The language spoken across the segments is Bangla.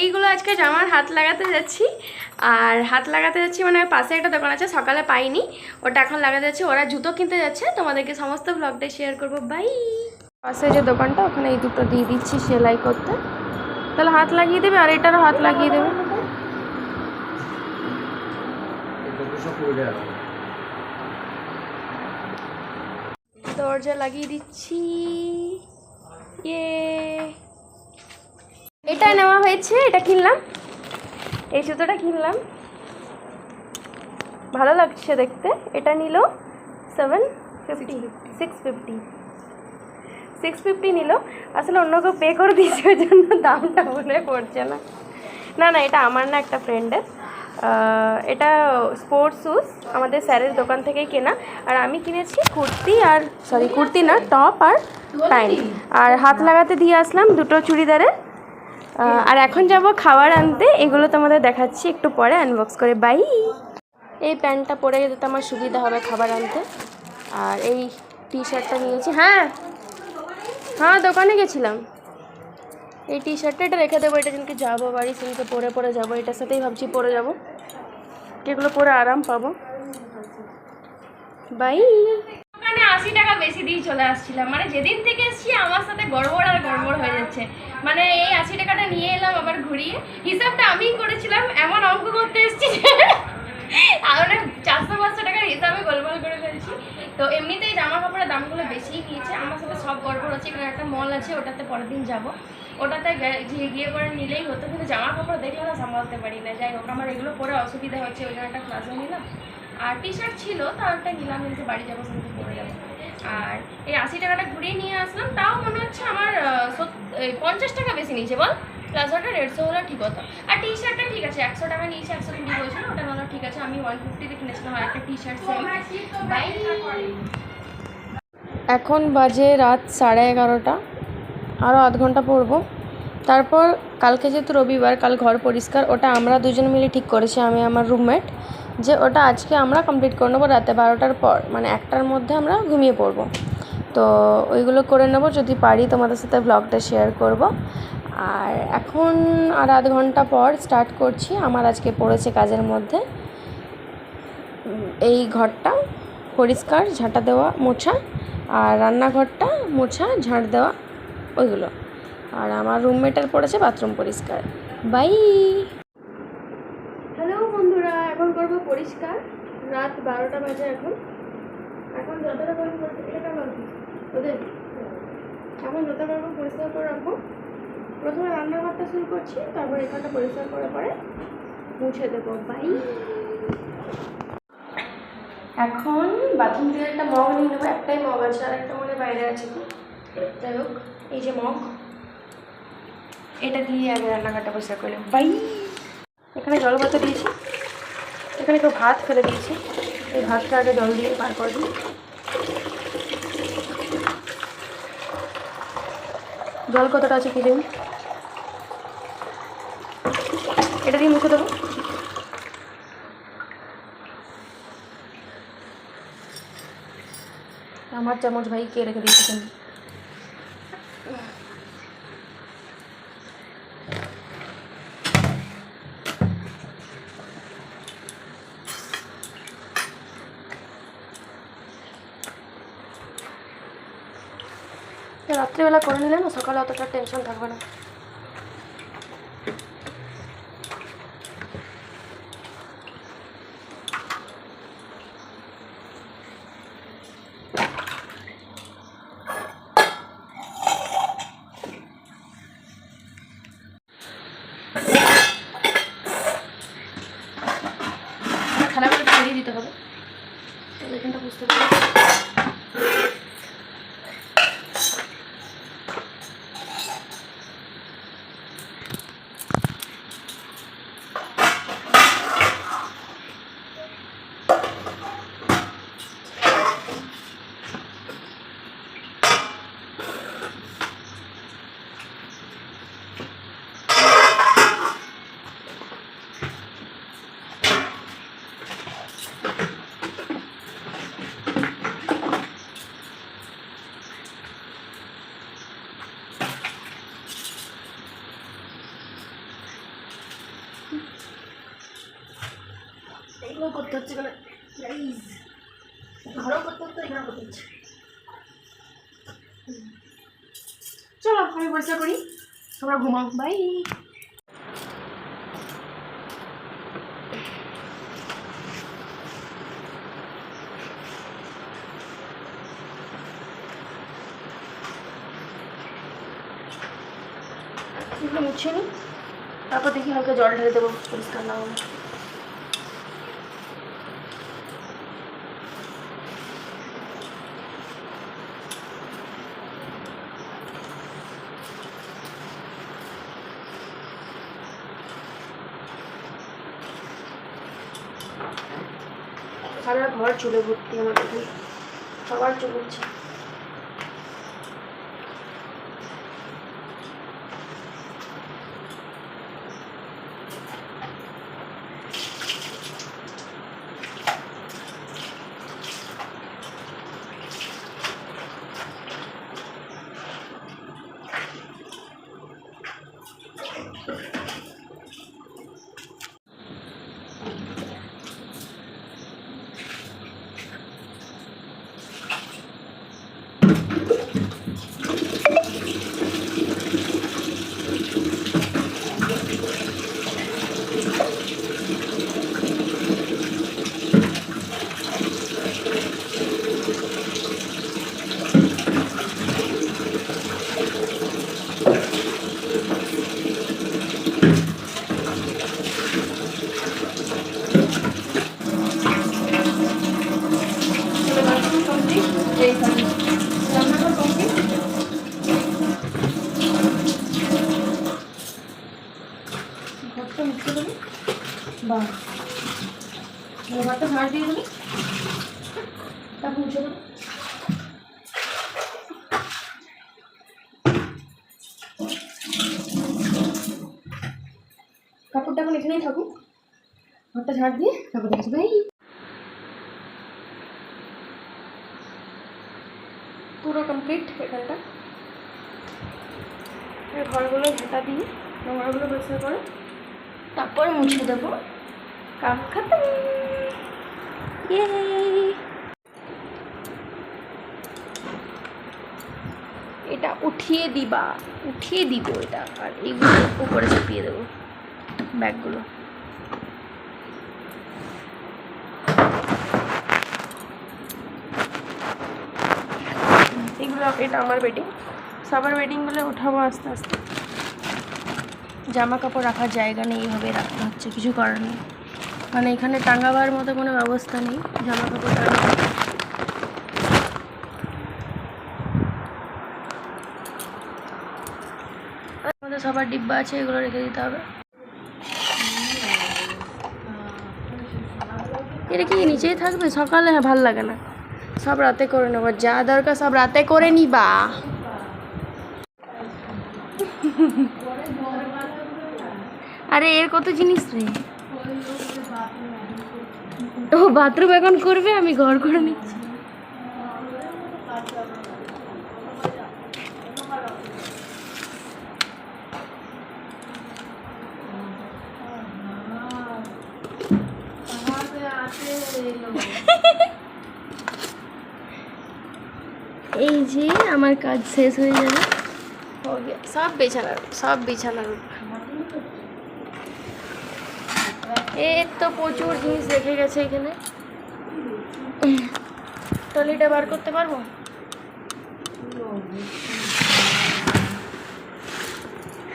এইগুলো আজকে জামার হাত লাগাতে যাচ্ছি। আর হাত লাগাতে যাচ্ছি মানে পাশে একটা দোকান আছে, সকালে পাইনি, ওটা এখন লাগাতে যাচ্ছি। ওরা জুতো কিনতে যাচ্ছে, তোমাদেরকে সমস্ত ব্লগটা শেয়ার করবো। বাই। পাশে যে দোকানটা, ওখানে এই দুটো দিয়ে দিচ্ছি সেলাই করতে। তাহলে হাত লাগিয়ে দেবে, আর এটারও হাত লাগিয়ে দেবে। দরজা লাগিয়ে দিচ্ছি। ইয়ে, এটা নেওয়া হয়েছে, এটা কিনলাম, এই জুতোটা কিনলাম, ভালো লাগছে দেখতে। এটা নিল 650 নিল। আসলে অন্য কেউ পে করে দিয়েছে, ওই জন্য দামটা মনে পড়ছে না। না না, এটা আমার না, একটা ফ্রেন্ডের। এটা স্পোর্টস শ্যুজ, আমাদের স্যারের দোকান থেকেই কেনা। আর আমি কিনেছি কুর্তি, আর কুর্তি না, টপ আর প্যান্ট। আর হাত লাগাতে দিয়ে আসলাম দুটো চুড়িদারের। আর এখন যাব খাবার আনতে, এগুলো তোমাদের দেখাচ্ছি একটু পরে আনবক্স করে। বাই। এই প্যান্টটা পরে যেতে আমার সুবিধা হবে খাবার আনতে। আর এই টি শার্টটা নিয়েছি। হ্যাঁ হ্যাঁ, দোকানে গেছিলাম। এই টি শার্টটা এটা রেখে দেবো, এটা যেদিনকে যাবো বাড়ি সেদিনকে পরে যাবো। এটার সাথেই ভাবছি পরে যাবো, যেগুলো পরে আরাম পাবো। বাই। ওখানে 80 টাকা বেশি দিয়ে চলে আসছিলাম, মানে যেদিন থেকে এসেছি আমার সাথে গড়বড় আর গড়বড় হয়ে যাচ্ছে। মানে এই 80 টাকাটা নিয়ে এলাম আবার ঘুরিয়ে, হিসাবটা আমিই করেছিলাম, এমন অঙ্ক করতে এসেছি আর 400-500 টাকার হিসাবে গোলমাল করে ফেলছি। তো এমনিতেই জামা কাপড়ের দামগুলো বেশিই নিয়েছে, আমার সাথে সব গড়বড় হচ্ছে। এখানে একটা মল আছে, ওটাতে পরের দিন যাবো, ওটাতে গিয়ে পরে নিলেই হতো, কিন্তু জামা কাপড় দেখলে না সামলাতে পারি না। যাই হোক, আমার এগুলো পরে অসুবিধা হচ্ছে, ওই জন্য একটা প্লাজো নিলাম। আর টি শার্ট ছিল, তাও একটা নিলাম, কিন্তু বাড়ি যাবো সেদিকে পরে যাবো। আর এই 80 টাকাটা ঘুরিয়ে নিয়ে আসলাম, তাও মনে হচ্ছে আমার 50 টাকা বেশি নিয়েছে বল। প্লাজোটা 150 হলে ঠিক হতো। আর টি শার্টটা ঠিক আছে, 100 টাকা নিয়েছে, 120 বলছিল, ওটা ভালো, ঠিক আছে। আমি 150-তে কিনেছিলাম আর একটা টি শার্ট সেম। বাই। এখন বাজে রাত 11:30, আরও আধ ঘন্টা পড়বো। তারপর কালকে যেহেতু রবিবার, কাল ঘর পরিষ্কার, ওটা আমরা দুজন মিলে ঠিক করেছি, আমি আমার রুমমেট, যে ওটা আজকে আমরা কমপ্লিট করে নেবো রাতে 12টার পর, মানে 1টার মধ্যে আমরা ঘুমিয়ে পড়বো। তো ওইগুলো করে নেবো, যদি পারি তোমাদের সাথে ব্লগটা শেয়ার করব। আর এখন আর আধ ঘন্টা পর স্টার্ট করছি। আমার আজকে পড়েছে কাজের মধ্যে এই ঘরটা পরিষ্কার, ঝাঁটা দেওয়া, মোছা, আর রান্নাঘরটা মোছা, ঝাঁট দেওয়া, ওইগুলো। আর আমার রুমমেটের পড়েছে বাথরুম পরিষ্কার। বাই। হ্যালো বন্ধুরা, এখন করবো পরিষ্কার। রাত 12টা বাজে এখন। যতটা পারবো পরিষ্কার করে রাখবো। প্রথমে রান্নাঘরটা শুরু করছি, তারপর এখানটা পরিষ্কার করে পরে মুছে দেবো। বাই। এখন বাথরুম থেকে একটা মগ নিয়ে নেবো, একটাই মগ আছে, আর একটা মনে বাইরে আছে। যাই হোক, এই যে মগ, এটা দিয়ে আগে রান্নাঘরটা পরিষ্কার করে নেব। বাই। এখানে জল বোতল দিয়েছি, এখানে কেউ ভাত ফেলে দিয়েছি, এই ভাতটা আগে জল দিয়ে বার করে দিই। জল কতটা আছে কি দেবো, এটা দিয়ে মুছে দেবো। আমার চামচ ভাই কে রেখে দিয়েছেন। রাত্রিবেলা করে নিলে না সকালে অতটা টেনশন থাকবে না। খেলাগুলো ছড়িয়ে দিতে হবে, এখানটা বুঝতে পারবে। করতে হচ্ছে এখানে, ঘরেও করতে হচ্ছে, এখানে করতে হচ্ছে। চলো আমি পরিষ্কার করি, তোমরা ঘুমাও, বাই। এগুলো মুছে নিই, তারপর দেখি হালকা জল ঢেলে দেবো পরিষ্কার না হলে। সারা ঘর চুলে ভর্তি, আমার দেখুন সবার চুল হচ্ছে। ঘরটা ঝাড় দিয়ে দেবে, তারপর মুছে দেবে। কাপড়টা এখন এখানেই থাকুক, ঘরটা ঝাড় দিয়ে তারপর দেখছি ভাই। পুরো কমপ্লিট এখানটা, ঘরগুলো ঝাঁটা দিয়ে নোংরাগুলো পরিষ্কার করে তারপরে মুছে দেবো, কাম খতম। এটা উঠিয়ে দিব এটা, আর এইগুলো উপরে চাপিয়ে দেবো ব্যাগগুলো। এগুলো, এটা আমার বেডিং, সবার বেডিংগুলো উঠাবো আস্তে আস্তে। জামা কাপড় রাখার জায়গা নেই, এইভাবে রাখতে হচ্ছে, কিছু করার নেই। মানে এখানে টাঙাবার মতো কোনো ব্যবস্থা নেই জামা কাপড় টাঙাবার। আমাদের সবার ডিব্বা আছে, এগুলো রেখে দিতে হবে। এটা কি নিচেই থাকবে? সকালে ভাল লাগে না, সব রাতে করে নেবো, যা দরকার সব রাতে করে নিবা। আরে এর কত জিনিস রে, ও বাথরুম এখন করবে, আমি ঘর করে নিচ্ছি। এই যে আমার কাজ শেষ হয়ে যাবে, সব বিছানার এর তো প্রচুর জিনিস রেখে গেছে এখানে। ট্রলিটা বার করতে পারবো?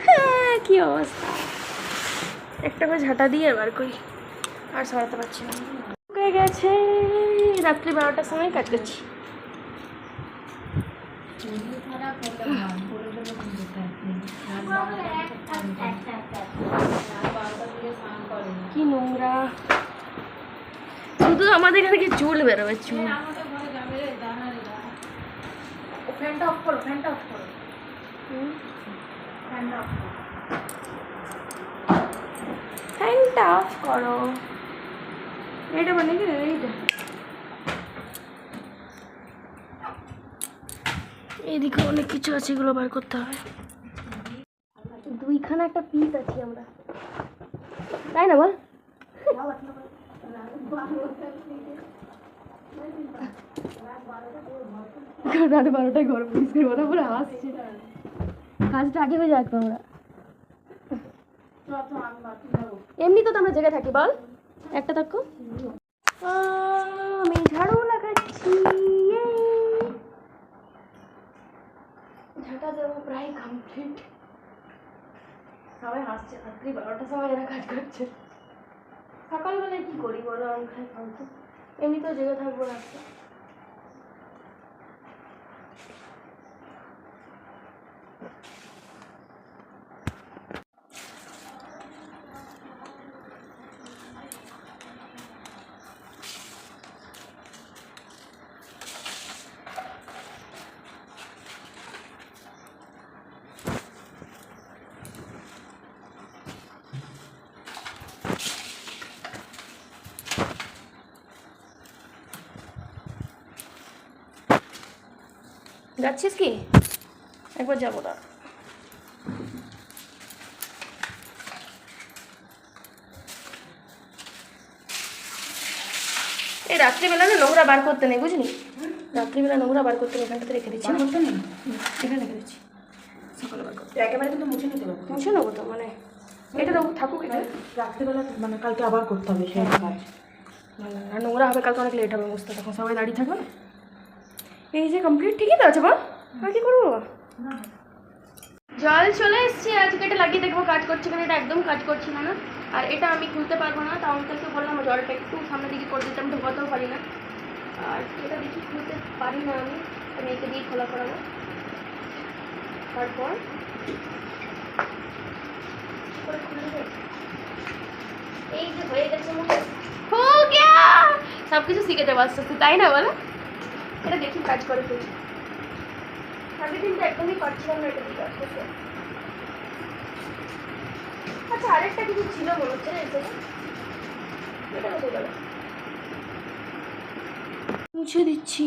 হ্যাঁ, কি অবস্থা, একটা করে ঝাঁটা দিয়ে বার করি, আর সরাতে পারছি না। হয়ে গেছে, রাত্রি 12টার সময় কাজ করছি। কি নোংরা, শুধু আমাদের এখানে কি চুল বেরোবে, চুল। ফ্যানটা অফ করো, ফ্যানটা অফ করো, ফ্যানটা অফ করো। এইটা মানে কি, এইটা এইদিকে অনেক কিছু আছে, এগুলো বার করতে হবে। দুইখানা একটা পিস আছি আমরা, তাই না বল? রাত 12টায় ঘর পরিষ্কার কথা বলে হাসছে। কাজটা আগে হয়ে যাক তোমরা। এমনি তো আমরা জেগে থাকি বল, একটা থাকো। আমি ঝাড়ু লাগাচ্ছি, ঝাঁটা দেবো প্রায় কমপ্লিট। সবাই হাসছে, রাত্রি 12টার সময় এরা কাজ করছে। সকালবেলায় কি করি বলো, আমি খাই ফালতু, এমনি তো জেগে থাকবো রাত্রে। যাচ্ছিস কি? একবার যাবো না। এই রাত্রিবেলা না নোংরা বার করতে নেই, বুঝলি? রাত্রিবেলা নোংরা বার করতে নেই, এখানটাতে রেখে দিচ্ছি। এখানে রেখে দিচ্ছি, সকালে বার করতে একেবারে কিন্তু মুছে নিতে পারবো। মুছে নেবো তো, মানে এটা থাকুক, এটা রাত্রিবেলা মানে কালকে আবার করতে হবে সেই কাজ। ভালো না, নোংরা হবে, কালকে অনেক লেট হবে বুঝতে, তখন সবাই দাঁড়িয়ে থাকবে না। এই যে কমপ্লিট ঠিকই তো আছে বল, আর কি করবো? জল চলে এসছে, আজকে এটা লাগিয়ে দেখবো কাজ করছে কিনা। এটা একদম কাজ করছিল না, আর এটা আমি খুলতে পারবো না। তাও অঙ্কেলকে বললাম জলটা একটু সামনের দিকে করে দিতে, আমি ঢোকাতেও পারি না। আর এটা দেখি খুলতে পারি না, আমি একে দিয়ে খোলা করাবো। তারপর এই যে হয়ে গেছে, হো গিয়া, সব কিছু শিখে যাবো আস্তে আস্তে, তাই না বলো? এটা দেখি কাজ করে ফেলি। আগের দিন তো একদমই পারছিলাম না এটা দিয়ে কাজ করতে। আচ্ছা, আরেকটা কিছু ছিল মনে হচ্ছে না, এটা কোথায় গেল? মুছে দিচ্ছি।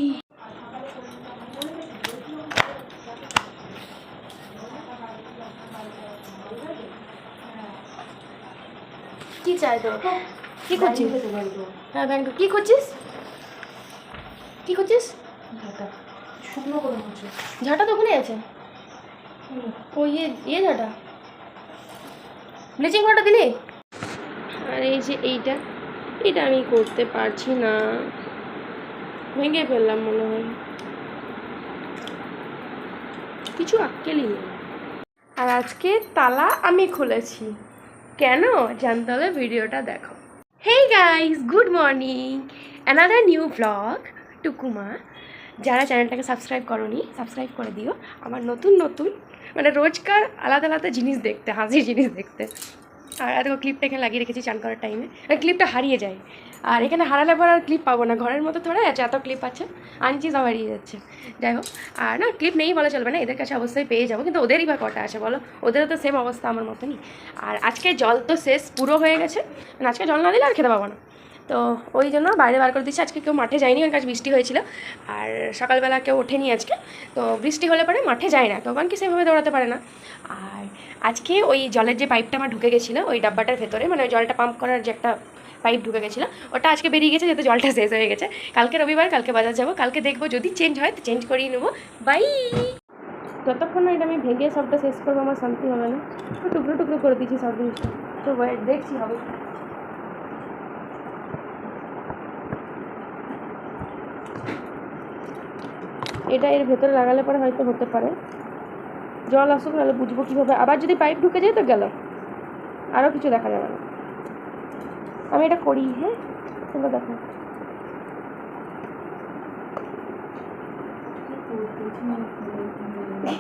কি চাই তো? কি করছিস? হ্যাঁ ব্যাংক, কি করছিস? কি করছিস? শুকনো করে মুছে। ঝাঁটা তো ওখানে আছে। ও ইয়ে ঝাঁটা, ব্লিচিং পাউডার দিলি? আর এই যে এটা আমি করতে পারছি না, ভেঙে ফেললাম মনে হয়, কিছু আক্কেলই নেই। আর আজকে তালা আমি খুলেছি, কেন জানতে হলে ভিডিওটা দেখো। Hey guys, good morning, another new blog টুকুমা। যারা চ্যানেলটাকে সাবস্ক্রাইব করোনি, সাবস্ক্রাইব করে দিও। আমার নতুন মানে রোজকার আলাদা আলাদা জিনিস দেখতে, হাসির জিনিস দেখতে। আর এত ক্লিপটা এখানে লাগিয়ে রেখেছি চান করার টাইমে, ক্লিপটা হারিয়ে যায়। আর এখানে হারালে পর আর ক্লিপ পাবো না, ঘরের মতো থোড়াই আছে এত ক্লিপ আছে, আনছি সব হারিয়ে যাচ্ছে। যাই হোক, আর না ক্লিপ নেই বলা চলবে না, এদের কাছে অবশ্যই পেয়ে যাবো, কিন্তু ওদেরই বা কটা আছে বলো? ওদেরও তো সেম অবস্থা আমার মতনই। আর আজকে জল তো শেষ পুরো হয়ে গেছে, মানে আজকে জল না দিলে আর খেতে পাবো না, তো ওই জন্য বাইরে বার করে দিচ্ছি। আজকে কেউ মাঠে যায়নি, কারণ বৃষ্টি হয়েছিল, আর সকালবেলা কেউ ওঠেনি আজকে, তো বৃষ্টি হলে পরে মাঠে যায় না কেউ, কারণ কি সেভাবে দৌড়াতে পারে না। আর আজকে ওই জলের যে পাইপটা আমার ঢুকে গেছিলো ওই ডাব্বাটার ভেতরে, মানে ওই জলটা পাম্প করার যে একটা পাইপ ঢুকে গেছিলো, ওটা আজকে বেরিয়ে গেছে, যেহেতু জলটা শেষ হয়ে গেছে। কালকে রবিবার, কালকে বাজার যাবো, কালকে দেখবো যদি চেঞ্জ হয় তো চেঞ্জ করিয়ে নেবো। বাই। যতক্ষণ না এটা আমি ভেঙে সবটা শেষ করবো আমার শান্তি হবে না। টুকরো টুকরো করে দিচ্ছি সব জিনিসটা, তো দেখছি হবে। এটা এর ভেতরে লাগালে পরে হয়তো হতে পারে, জল আসুক, নাহলে বুঝবো কীভাবে। আবার যদি পাইপ ঢুকে যায় তো গেল, আরও কিছু দেখা যাবে না। আমি এটা করি, হ্যাঁ তোমরা দেখো।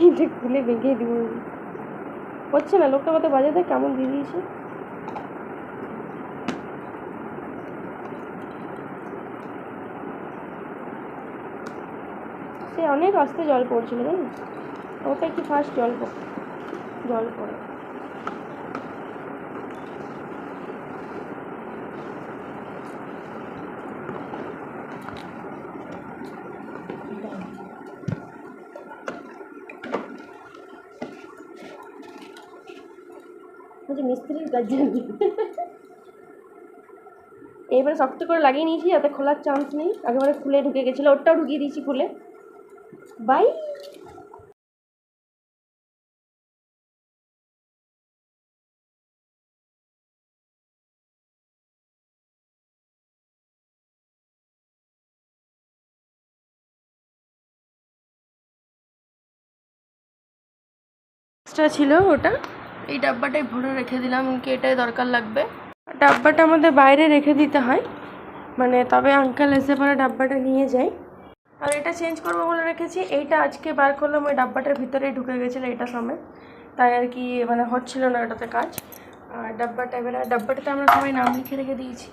এটা খুলে ভেঙে দিব, হচ্ছে না, লোকটা কত বাজে দেয়, কেমন দিয়ে দিয়েছে। সে অনেক আস্তে জল পড়ছিল জানিস, ওটা কি ফার্স্ট জল পড়ে। মিস্ত্রির কাজ জানি। এবারে শক্ত করে লাগিয়ে নিয়েছি যাতে খোলার চান্স নেই, একেবারে খুলে ঢুকে গেছিলো, ওটাও ঢুকিয়ে দিয়েছি খুলে। বাই। এক্সট্রা ছিল ওটা, এই ডাব্বাটাই ভরে রেখে দিলাম, কি এটাই দরকার লাগবে। ডাব্বাটা আমাদের বাইরে রেখে দিতে হয়, মানে তবে আঙ্কেল এসে পরে ডাব্বাটা নিয়ে যায়। আর এটা চেঞ্জ করবো বলে রেখেছি, এইটা আজকে বার করলাম, ওই ডাব্বাটার ভিতরেই ঢুকে গেছিলো এটা সমেত, তাই আর কি মানে হচ্ছিল না ওটাতে কাজ। আর ডাব্বাটা এবারে, ডাব্বাটাতে আমরা সবাই নাম লিখে রেখে দিয়েছি,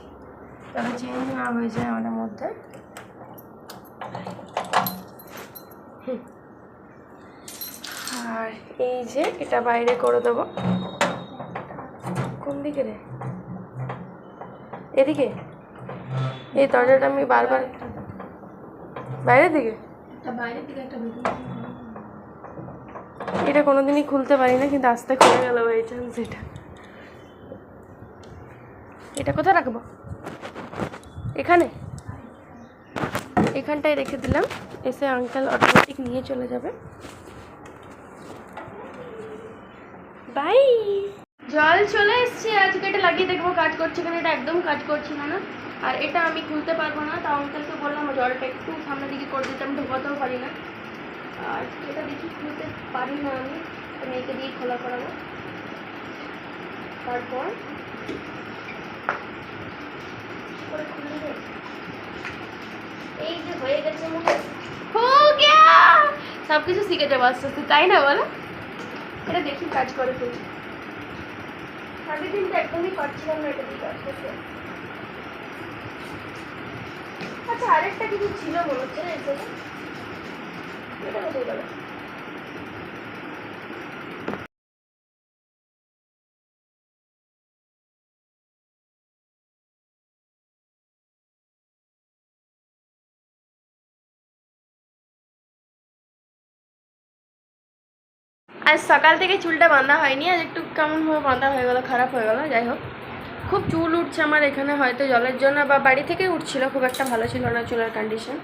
তাহলে চেঞ্জ না হয়ে যায় আমাদের মধ্যে। আর এই যে এটা বাইরে করে দেবো। কোন দিকে রে? এদিকে? এই দরজাটা আমি বারবার বাইরের দিকে, এটা কোনোদিনই খুলতে পারি না, কিন্তু আস্তে খুলে গেল বাই চান্স। এটা কোথায় রাখবো? এখানে, এখানটায় রেখে দিলাম, এসে আঙ্কেল অটোমেটিক নিয়ে চলে যাবে। বাই। জল চলে এসছে, আজকে এটা লাগিয়ে দেখবো কাজ করছে কিনা। এটা একদম কাজ করছিল না, আর এটা আমি খুলতে পারবো না, তাও আঙ্কেলকে বললাম জলটা একটু সামনের দিকে করে দিতে, আমি ঢোকাতেও পারি না। আর এটা দেখি খুলতে পারি না আমি একে দিয়ে খোলা করাবো। তারপর এই যে হয়ে গেছে, সব কিছু শিখে যাবো আস্তে আস্তে, তাই না বলো? এটা দেখি কাজ করে ফেলি। আগের দিন তো একদমই পারছিলাম না এটা দিয়ে কাজ করতে। আচ্ছা, আরেকটা কিছু ছিল মনে হচ্ছে না, এটা কোথায় গেল? আজ সকাল থেকে চুলটা বাঁধা হয়নি, আজ একটু কেমনভাবে বাঁধা হয়ে গেলো, খারাপ হয়ে গেলো। যাই হোক, খুব চুল উঠছে আমার এখানে, হয়তো জলের জন্য বা বাড়ি থেকে উঠছিল, খুব একটা ভালো ছিল না চুলের কন্ডিশন।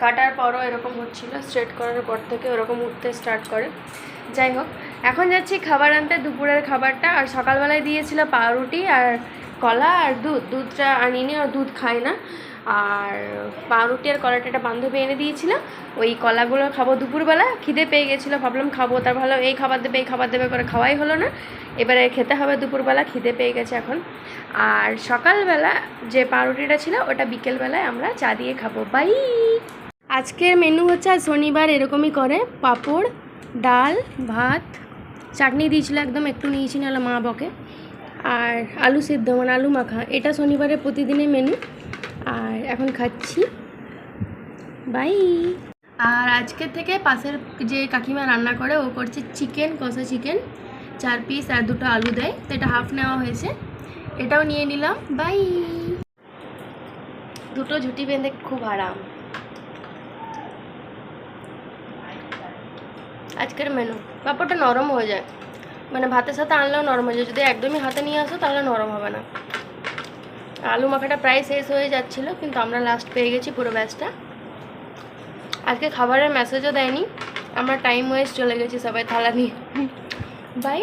কাটার পরও এরকম হচ্ছিল, স্ট্রেট করার পর থেকে ওরকম উঠতে স্টার্ট করে। যাই হোক, এখন যাচ্ছি খাবার আনতে, দুপুরের খাবারটা। আর সকালবেলায় দিয়েছিল পাউরুটি আর কলা আর দুধটা আনিনি, আর দুধ খাই না। আর পাউরুটি আর কলাটা একটা বান্ধবী এনে দিয়েছিল, ওই কলাগুলো খাবো দুপুরবেলা। খিদে পেয়ে গেছিলো, ভাবলাম খাবো, তার ভালো এই খাবার দেবে করে খাওয়াই হলো না। এবারে খেতে হবে দুপুরবেলা, খিদে পেয়ে গেছে এখন। আর সকালবেলা যে পাউরুটিটা ছিল ওটা বিকেলবেলায় আমরা চা দিয়ে খাবো। বাই। আজকের মেনু হচ্ছে, আজ শনিবার এরকমই করে, পাঁপড়, ডাল, ভাত, চাটনি দিয়েছিল, একদম একটু নিয়েছি নাহলে মা বকে, আর আলু সিদ্ধ মানে আলু মাখা। এটা শনিবারের প্রতিদিনের মেনু, আর এখন খাচ্ছি। বাই। আর আজকের থেকে পাশের যে কাকিমা রান্না করে, ও করছে চিকেন, কষা চিকেন 4 পিস আর 2টো আলু দেয়, তো এটা হাফ নেওয়া হয়েছে, এটাও নিয়ে নিলাম। বাই। দুটো ঝুটি বেঁধে খুব আরাম। আজকের মেনু, পাঁপড়টা নরম হয়ে যায়, মানে ভাতের সাথে আনলেও নরম হয়ে যায়, যদি একদমই হাতে নিয়ে আসো তাহলে নরম হবে না। আলু মাখাটা প্রায় শেষ হয়ে যাচ্ছিলো, কিন্তু আমরা লাস্ট পেয়ে গেছি পুরো ব্যাচটা। আজকে খাবারের মেসেজও দেয়নি, আমরা টাইম ওয়েস্ট চলে গেছি সবাই থালা নিয়ে। বাই।